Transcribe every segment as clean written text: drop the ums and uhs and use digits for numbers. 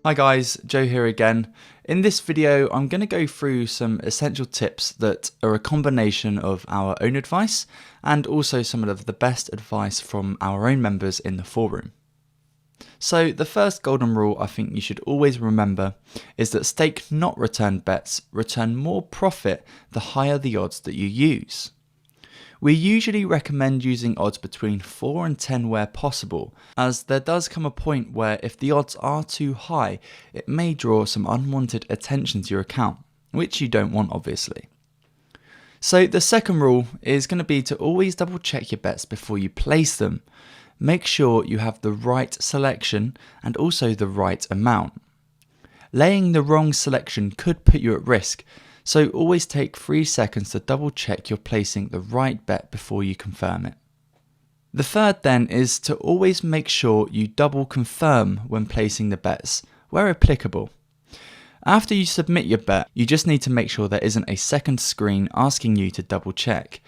Hi guys, Joe here again. In this video, I'm going to go through some essential tips that are a combination of our own advice and also some of the best advice from our own members in the forum. So the first golden rule I think you should always remember is that stake not returned bets return more profit the higher the odds that you use. We usually recommend using odds between 4 and 10 where possible, as there does come a point where if the odds are too high, it may draw some unwanted attention to your account, which you don't want obviously. So the second rule is going to be to always double check your bets before you place them. Make sure you have the right selection and also the right amount. Laying the wrong selection could put you at risk, so always take 3 seconds to double check you're placing the right bet before you confirm it. The third then is to always make sure you double confirm when placing the bets, where applicable. After you submit your bet, you just need to make sure there isn't a second screen asking you to double check.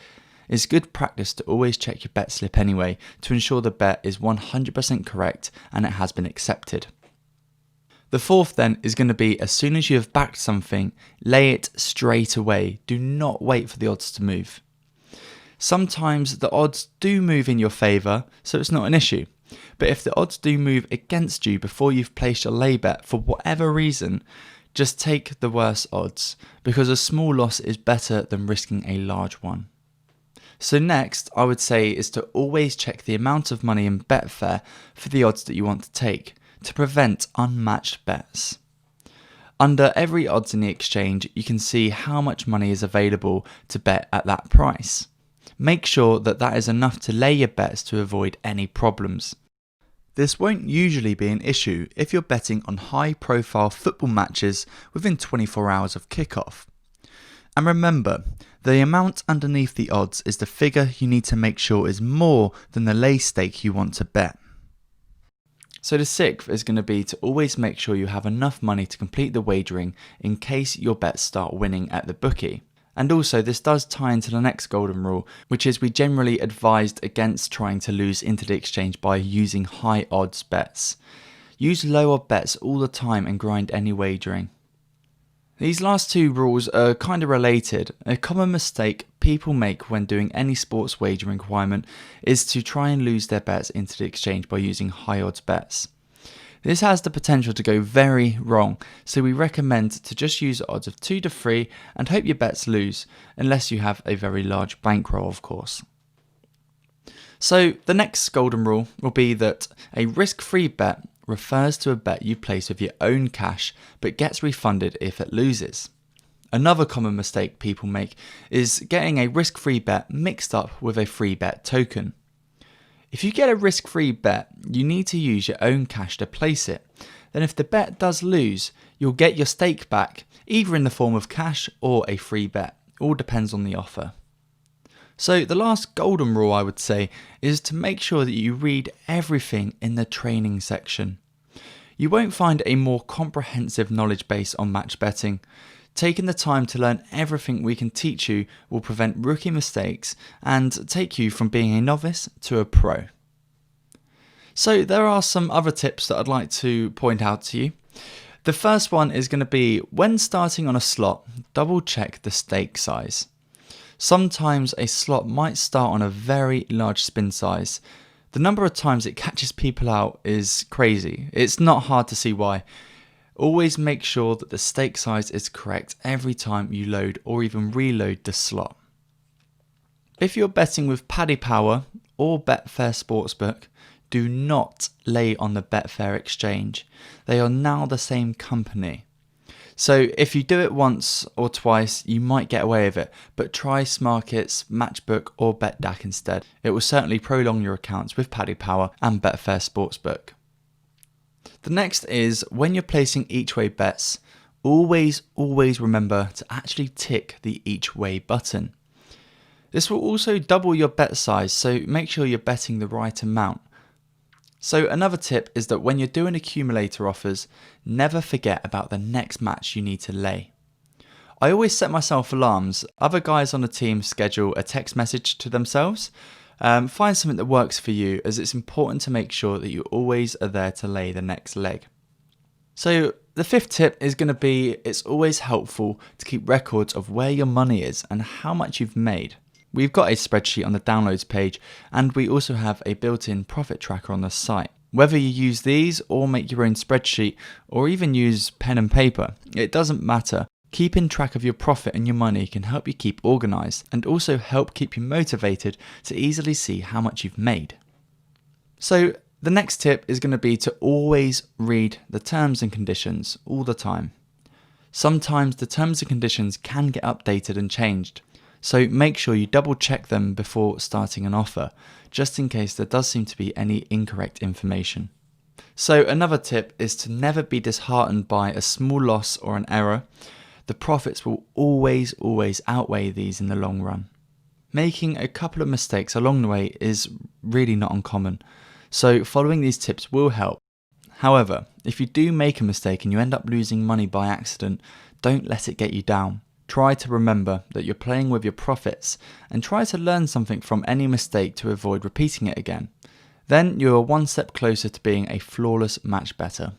It's good practice to always check your bet slip anyway to ensure the bet is 100% correct and it has been accepted. The fourth then is going to be as soon as you have backed something, lay it straight away. Do not wait for the odds to move. Sometimes the odds do move in your favour, so it's not an issue. But if the odds do move against you before you've placed your lay bet for whatever reason, just take the worst odds, because a small loss is better than risking a large one. So next, I would say is to always check the amount of money in Betfair for the odds that you want to take, to prevent unmatched bets. Under every odds in the exchange, you can see how much money is available to bet at that price. Make sure that that is enough to lay your bets to avoid any problems. This won't usually be an issue if you're betting on high-profile football matches within 24 hours of kickoff. And remember, the amount underneath the odds is the figure you need to make sure is more than the lay stake you want to bet. So the sixth is going to be to always make sure you have enough money to complete the wagering in case your bets start winning at the bookie. And also this does tie into the next golden rule, which is we generally advised against trying to lose into the exchange by using high odds bets. Use lower bets all the time and grind any wagering. These last two rules are kind of related. A common mistake people make when doing any sports wagering requirement is to try and lose their bets into the exchange by using high odds bets. This has the potential to go very wrong, so we recommend to just use odds of 2 to 3 and hope your bets lose, unless you have a very large bankroll of course. So the next golden rule will be that a risk-free bet refers to a bet you place with your own cash but gets refunded if it loses. Another common mistake people make is getting a risk-free bet mixed up with a free bet token. If you get a risk-free bet, you need to use your own cash to place it. Then if the bet does lose, you'll get your stake back, either in the form of cash or a free bet. All depends on the offer. So the last golden rule I would say is to make sure that you read everything in the training section. You won't find a more comprehensive knowledge base on match betting. Taking the time to learn everything we can teach you will prevent rookie mistakes and take you from being a novice to a pro. So there are some other tips that I'd like to point out to you. The first one is going to be when starting on a slot, double check the stake size. Sometimes a slot might start on a very large spin size. The number of times it catches people out is crazy. It's not hard to see why. Always make sure that the stake size is correct every time you load or even reload the slot. If you're betting with Paddy Power or Betfair Sportsbook, do not lay on the Betfair exchange. They are now the same company. So if you do it once or twice, you might get away with it, but try Smarkets, Matchbook or BetDAQ instead. It will certainly prolong your accounts with Paddy Power and Betfair Sportsbook. The next is when you're placing each way bets, always remember to actually tick the each way button. This will also double your bet size, so make sure you're betting the right amount. So another tip is that when you're doing accumulator offers, never forget about the next match you need to lay. I always set myself alarms. Other guys on the team schedule a text message to themselves. Find something that works for you, as it's important to make sure that you always are there to lay the next leg. So the fifth tip is going to be, it's always helpful to keep records of where your money is and how much you've made. We've got a spreadsheet on the downloads page, and we also have a built-in profit tracker on the site. Whether you use these or make your own spreadsheet or even use pen and paper, it doesn't matter. Keeping track of your profit and your money can help you keep organized and also help keep you motivated to easily see how much you've made. So the next tip is going to be to always read the terms and conditions all the time. Sometimes the terms and conditions can get updated and changed, so make sure you double check them before starting an offer, just in case there does seem to be any incorrect information. So another tip is to never be disheartened by a small loss or an error. The profits will always outweigh these in the long run. Making a couple of mistakes along the way is really not uncommon, so following these tips will help. However, if you do make a mistake and you end up losing money by accident, don't let it get you down. Try to remember that you're playing with your profits and try to learn something from any mistake to avoid repeating it again. Then you're one step closer to being a flawless match bettor.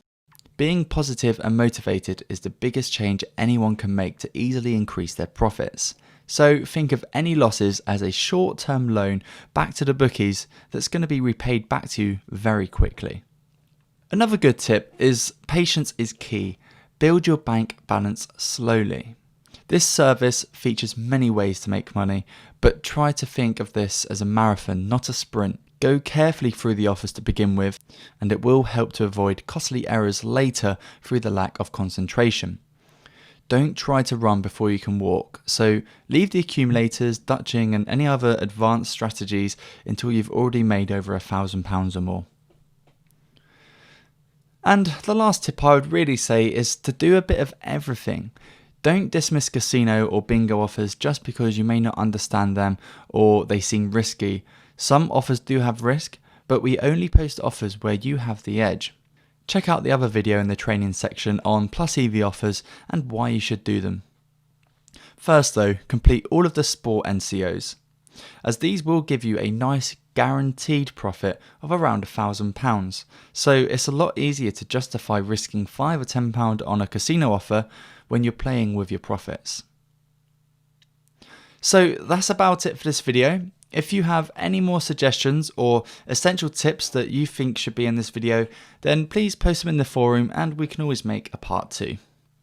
Being positive and motivated is the biggest change anyone can make to easily increase their profits. So think of any losses as a short-term loan back to the bookies that's going to be repaid back to you very quickly. Another good tip is patience is key. Build your bank balance slowly. This service features many ways to make money, but try to think of this as a marathon, not a sprint. Go carefully through the offers to begin with, and it will help to avoid costly errors later through the lack of concentration. Don't try to run before you can walk, so leave the accumulators, Dutching and any other advanced strategies until you've already made over £1,000 or more. And the last tip I would really say is to do a bit of everything. Don't dismiss casino or bingo offers just because you may not understand them or they seem risky. Some offers do have risk, but we only post offers where you have the edge. Check out the other video in the training section on Plus EV offers and why you should do them. First though, complete all of the sport NCOs, as these will give you a nice guaranteed profit of around £1,000. So it's a lot easier to justify risking £5 or £10 on a casino offer when you're playing with your profits. So that's about it for this video. If you have any more suggestions or essential tips that you think should be in this video, then please post them in the forum and we can always make a part 2.